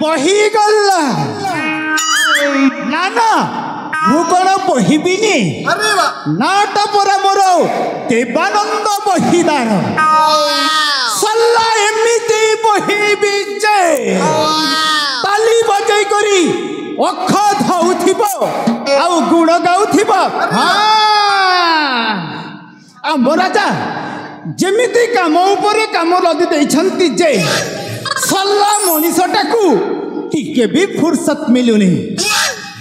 बही गला ना ना मु कौन बहिबिनी नाटा परा मोर देवानंद बहिदार सल्ला एमिति बहिबी जे ताली बजै करी अख धाउथिब आउ गुण गाउथिब आम राजा जेमिति काम उपरे काम लदी देइछंती जे सल्ला मनीषटाकू टिके भी फुर्सत मिलुनी।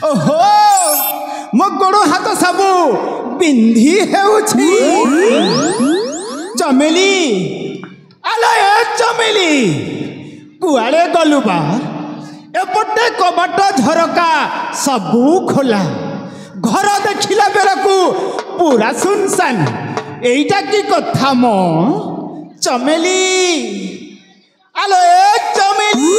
ओहो मो गोड़ हाथ सब बिंधी हेउछि। चमेली आलो ए चमेली कुआड़े गलु बा एपटे कबाट झरका सबू खोला घर देखिला बेलकू पूरा सुनसान एइटा की कथा मो चमेली आलो ए चमेली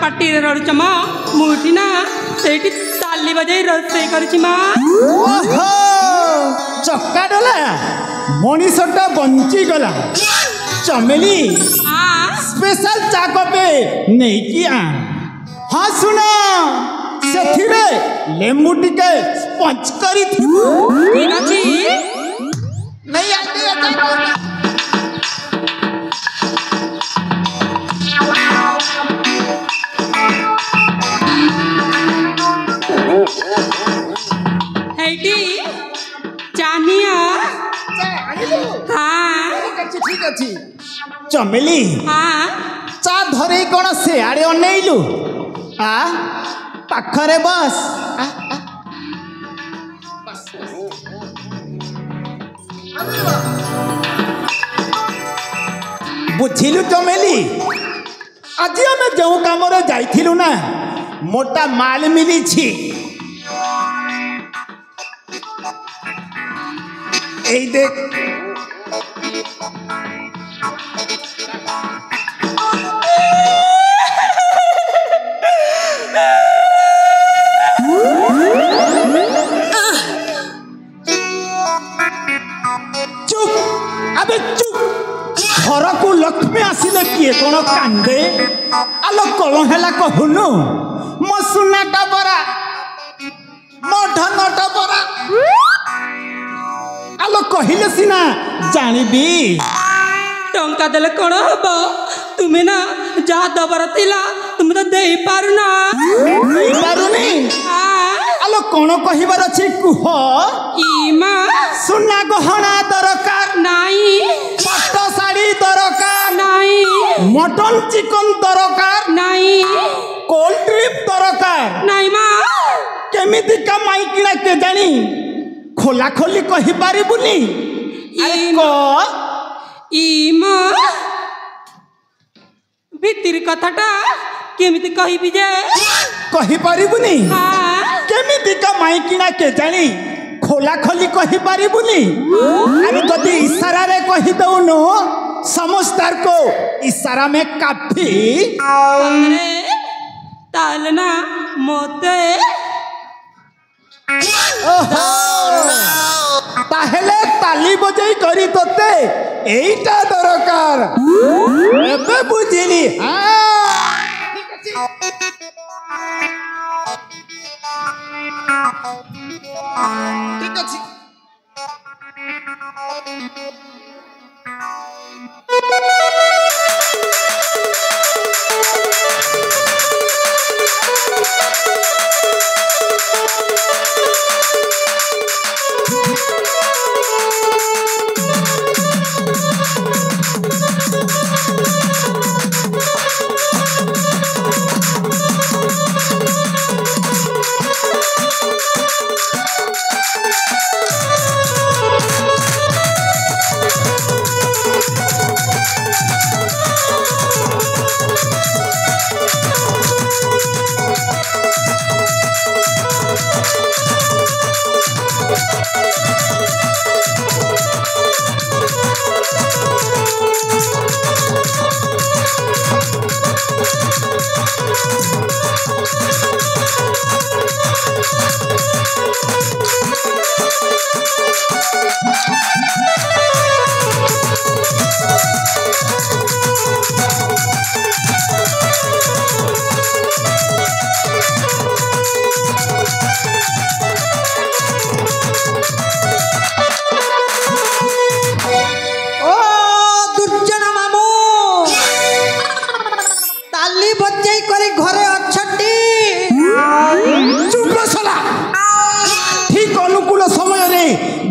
पार्टी रड़ुचम मुठी ना सेठी ताली बजाई रोसे करछि मा ओहो चक्का डला मनीषटा बंची गला चमेली स्पेशल चा कपे नहीं किया। हाँ सुन सेथिरे लेमु टिके पंच करी थी ठीक अछि नहीं आते ठीक अच्छी चमेली चा धरे कौन से आड़े अनेलु आ पाखरे बस बुझिलु चमेली आज आम जो कम जाइलु ना मोटा माल मिली छी ए देख घर को लक्ष्मी आसिले किए कौन कांदे आलो कल है कहूनु मो सुनाटा बरा मो धनटा बरा आलो कहले सिना जानिबी टंका देले कौन हम तुम्हें ना जहाँ दबर थिला तुम तो दे पारुना आलो कौन कहबार अछि कुह इमा सुना गहना दरकार नाही पट्ट साड़ी दरकार नाही मटन चिकन दरकार नाही कोल्ड ड्रिंक दरकार नाही मा केमिति का माइकिना के जानी खोला खोली कहि पारिबुनी अरे को इमा भीतर कथाटा केमिति कहिबि जे कहि पारिबुनी हाँ केमिति का माइकिना के जानी खोला खोली कहि पारिबुनी अरे जदि इशारा रे कहि दउनो समझदार को इशारा में काफी अरे ताले ना मोते ताहेले ताली बजाई करी तोते एइटा दरकार एबे बुझिली ठीक अछि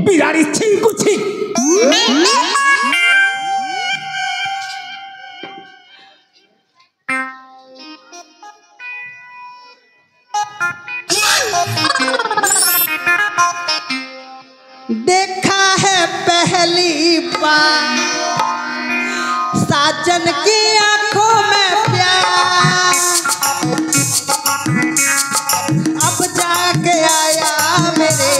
बिराड़ी छिंकुछि देखा है पहली बार साजन की आंखों में प्यार अब जाके आया मेरे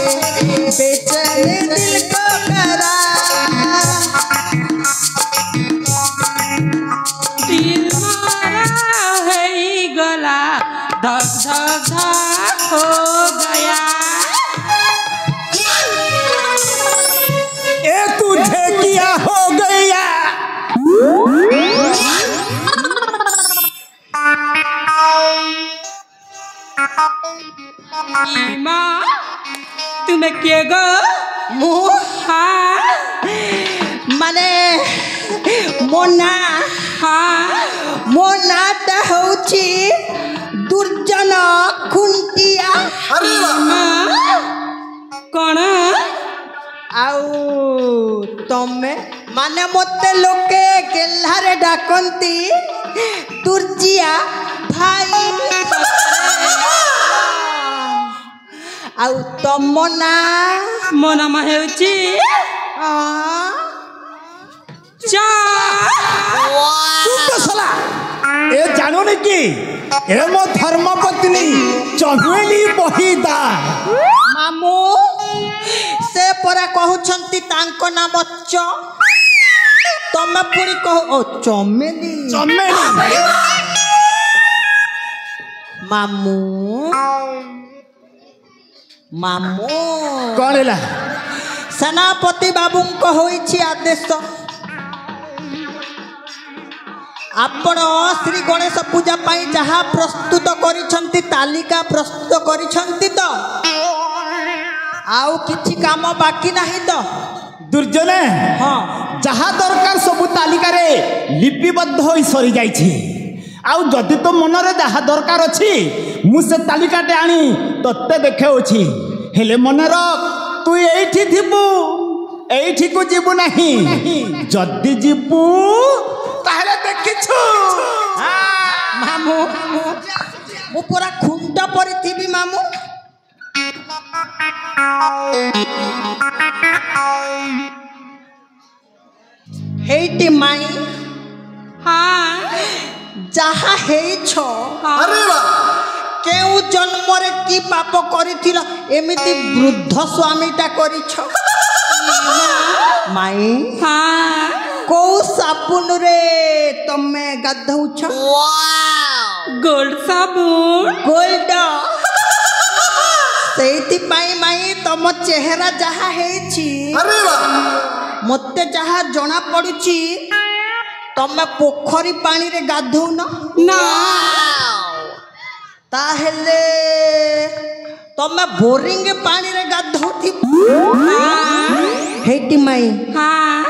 बेचैन दिल को करार दिल मारा है गला धक धक धक हो गया ए तुझे क्या हो गया माँ तुम्हें क्या गो मुहा माने मोना हाँ मोनाटा होची दुर्जन खुंटिया माँ कौन आउ तमे माने मते लोके गेल्हारे डाकंती दुर्जिया भाई आउ तमना मोना मा हेउची चा सुन सला ए जानो ने की ए मो धर्मपत्नी चहुली बहिदा मामू से परा कहउछंती तांको नाम च तमे पुरी कह ओ चमेली चमेली मामू मामू कौन हैला सेनापति बाबू को होइछि आदेश आपण श्री गणेश पूजा पाई जहाँ प्रस्तुत करिछंती तालिका प्रस्तुत करिछंती तो आउ किछि काम बाकी नहीं तो दुर्जने हाँ जहा दरकार सब तालिका रे लिपिबद्ध होई सरी जाइछि आउ जदि तो मनरे जहा दरकार अछि मु से तालिकाटे आनी तत्ते देखेउछि हेले मन रख तू एठी थिबू एठी को जीवु नाही जदि जीवु ताहले देखिछु मामू मु पूरा खुंटा परि थिबी मामू हेटी माई हाँ ଯାହା ହେଇଛ अरे वाह କେଉଁ ଜନ୍ମରେ କି ପାପ କରିଥିଲ ଏମିତି ବୃଦ୍ଧ ସ୍ୱାମୀଟା କରିଛ ମାଇଁ हाँ କୋଉ ସାବୁନରେ ତମେ ଗାଧଉଛ गोल्ड साबुन ଗୋଲ୍ଡ ସେଇଥିପାଇଁ ମାଇଁ ତମ ଚେହେରା ଯାହା ହେଇଛି अरे वाह ମୋତେ ଯାହା ଜଣା ପଡୁଛି ତମେ ପୋଖରୀ ପାଣିରେ ଗାଧଉନ ना ତାହେଲେ ତମେ ବୋରିଂ ପାଣିରେ ଗାଧଉଥିବ ହେଇଟି ମାଇଁ हाँ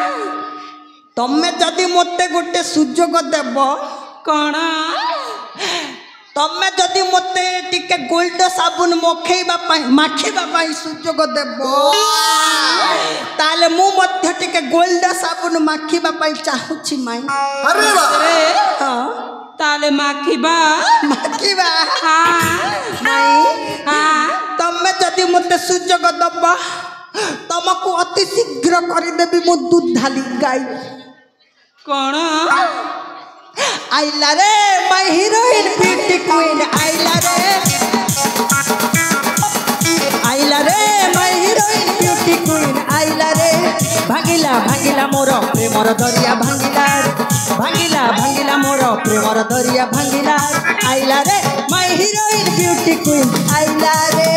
ତମେ ଯଦି ମୋତେ ଗୋଟେ ସୁଯୋଗ ଦେବ कौन ତମେ ଯଦି ମୋତେ ଟିକେ ଗୋଲ୍ଡ ସାବୁନ ମାଖିବା ପାଇଁ ସୁଯୋଗ ଦେବ ତାହେଲେ ମୁଁ ମଧ୍ୟ ଟିକେ ଗୋଲ୍ଡ ସାବୁନ ମାଖିବା ପାଇଁ ଚାହୁଁଛି ମାଇଁ अरे वाह ହଁ ताले माखिबा ମାଖିବା हाँ ମାଇଁ हाँ ତମେ ଯଦି ମୋତେ ସୁଯୋଗ ଦବ ତମକୁ ଅତି ଶୀଘ୍ର କରିଦେବି ମୁଁ ଦୁଧାଲି ଗାଈ कौन आइला रे माय हीरोइन ब्यूटी क्वीन आइला रे माय हीरोइन ब्यूटी क्वीन आइला रे भांगिला भांगिला मोर प्रेमर दरिया भांगिला मोर प्रेमर दरिया भांगिला आइला रे माय हीरोइन ब्यूटी क्वीन आइला रे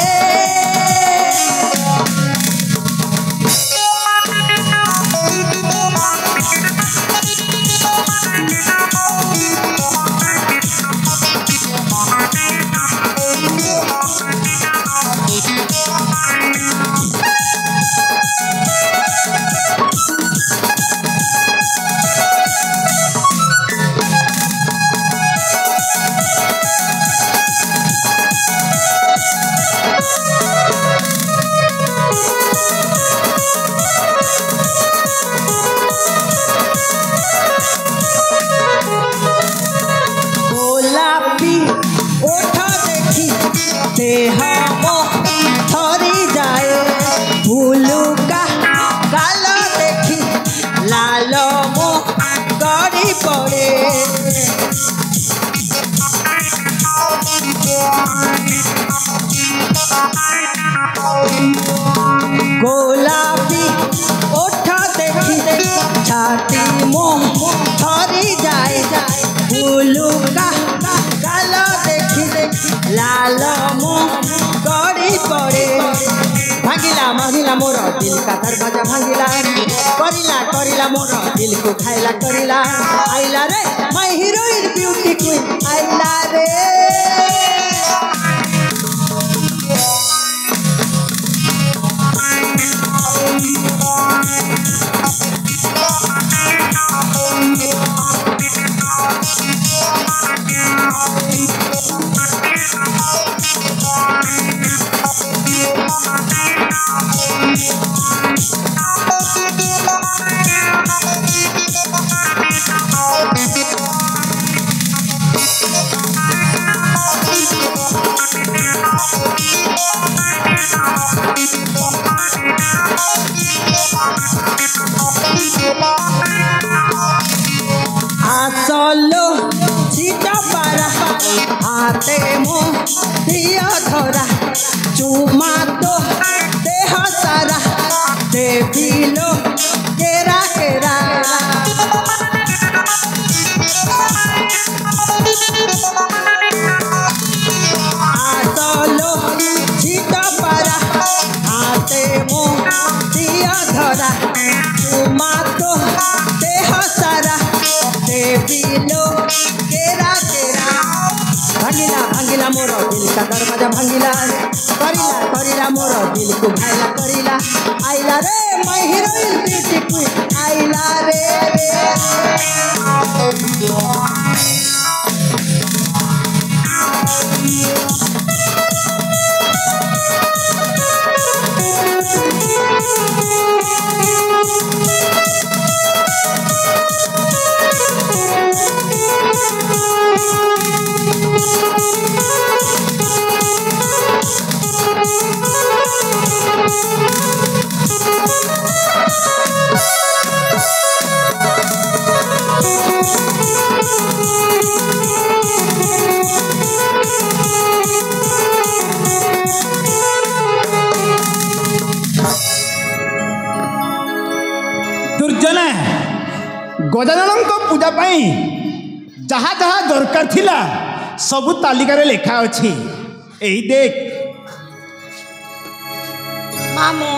गोलापी ओठ देखी देह मो थरी जाए भूलुका गाल देखी लाल मो गड़ी पड़े गोलापी ओठ देखी छाती मो थरी जाए भूलुका गाल देखी लाल मो गड़ी पड़े भांगिला मोर दिल का दरवाजा भांगिला करिला मोर दिल को खाइला करिला आइला रे माय हीरोइन ब्यूटी क्वीन आइला रे आसलो सीता पारा हाथे मो दिया धरा चुमा तो देह सारा देविलो केरा केरा आसलो सीता पारा हाथे मो दिया धरा चुमा तो देह सारा देविलो केरा केरा भांगिला मोर दिल का दरवाजा भांगिला करिला मोर दिल को घायला करिला आइला रे माय हीरोइन ब्यूटी क्वीन आइला रे दुर्जना गजानन पूजा पाई जहाँ जहाँ दरकार थिला सबु तालिकार लेखा अच्छी यही देख मामू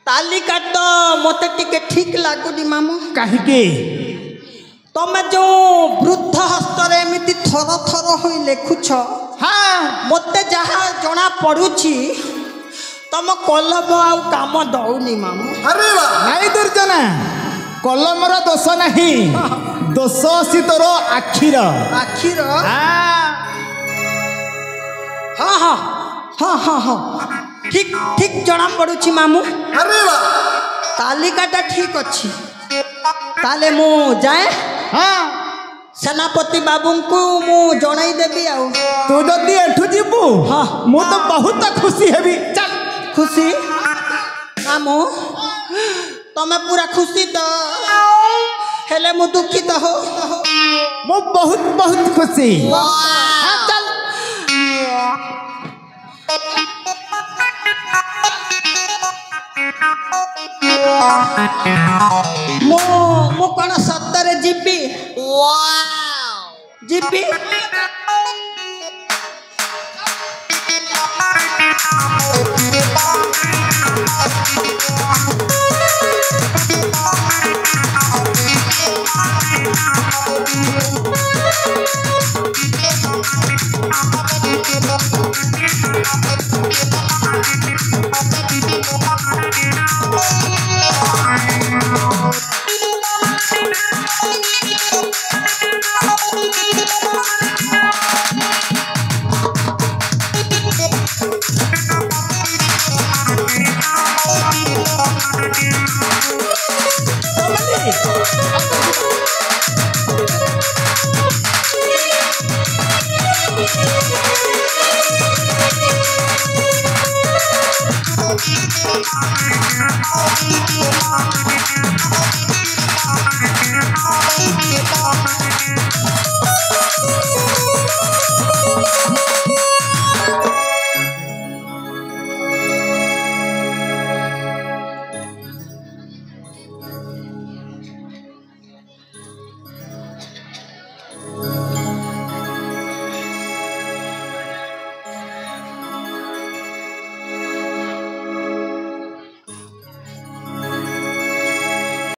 तालिका तो मत टिके ठीक लगुनि मामू कहीं तमें जो वृद्ध हस्तर एमती थर थर हो लेखुछ हाँ मत जहाँ जना पड़ुछि तम कलम आउ काम दौनी मामू अरे वाह नाई दुर्जना कलमर दोष नहीं दोष अच्छी तोर आखिर आखिर हाँ हाँ हाँ हाँ हाँ हाँ ठीक ठीक जना पड़ुछि मामू अरे वाह तालिकाटा ठीक अच्छी ताले मु जाए हाँ सेनापति बाबू को मु जनई देबी आउ तू जदि एठू जीवु हाँ। मु तो बहुत खुशी हेबी चल खुशी मामू तमे पूरा खुशी तो हेले मु दुखित हो मु बहुत बहुत खुशी हाँ चल मु मु कौन सत्तरे जीबी जीबी